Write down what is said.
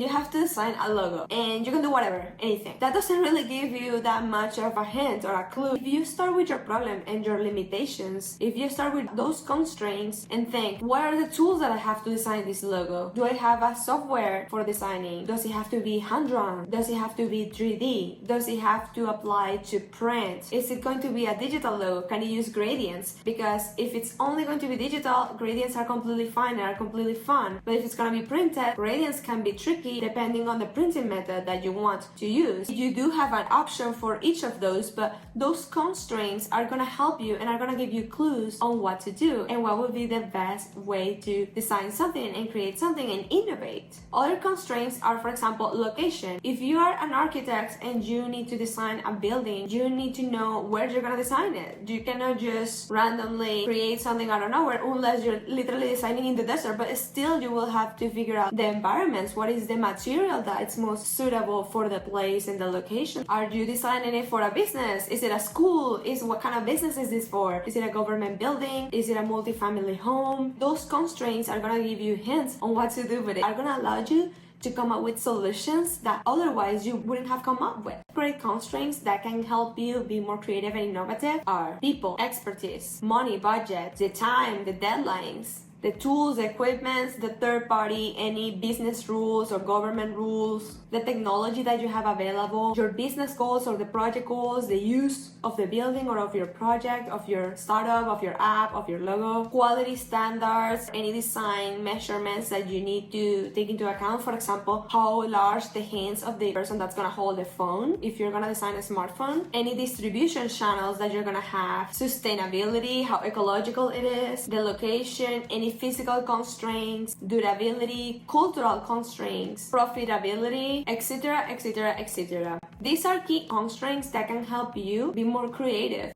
You have to design a logo and you can do whatever, anything. That doesn't really give you that much of a hint or a clue. If you start with your problem and your limitations, if you start with those constraints and think, what are the tools that I have to design this logo? Do I have a software for designing? Does it have to be hand-drawn? Does it have to be 3D? Does it have to apply to print? Is it going to be a digital logo? Can you use gradients? Because if it's only going to be digital, gradients are completely fine and are completely fun. But if it's going to be printed, gradients can be tricky depending on the printing method that you want to use. You do have an option for each of those, but those constraints are going to help you and are going to give you clues on what to do and what would be the best way to design something and create something and innovate. Other constraints are, for example, location. If you are an architect and you need to design a building, you need to know where you're going to design it. You cannot just randomly create something out of nowhere unless you're literally designing in the desert, but still you will have to figure out the environments. What is the material that's most suitable for the place and the location? Are you designing it for a business? Is it a school? What kind of business is this for? Is it a government building? Is it a multi-family home? Those constraints are going to give you hints on what to do with it, are going to allow you to come up with solutions that otherwise you wouldn't have come up with. Great constraints that can help you be more creative and innovative are people, expertise, money, budget, the time, the deadlines, the tools, the equipment, the third party, any business rules or government rules, the technology that you have available, your business goals or the project goals, the use of the building or of your project, of your startup, of your app, of your logo, quality standards, any design measurements that you need to take into account. For example, how large the hands of the person that's gonna hold the phone, if you're gonna design a smartphone, any distribution channels that you're gonna have, sustainability, how ecological it is, the location, any physical constraints, durability, cultural constraints, profitability, etc., etc., etc. These are key constraints that can help you be more creative.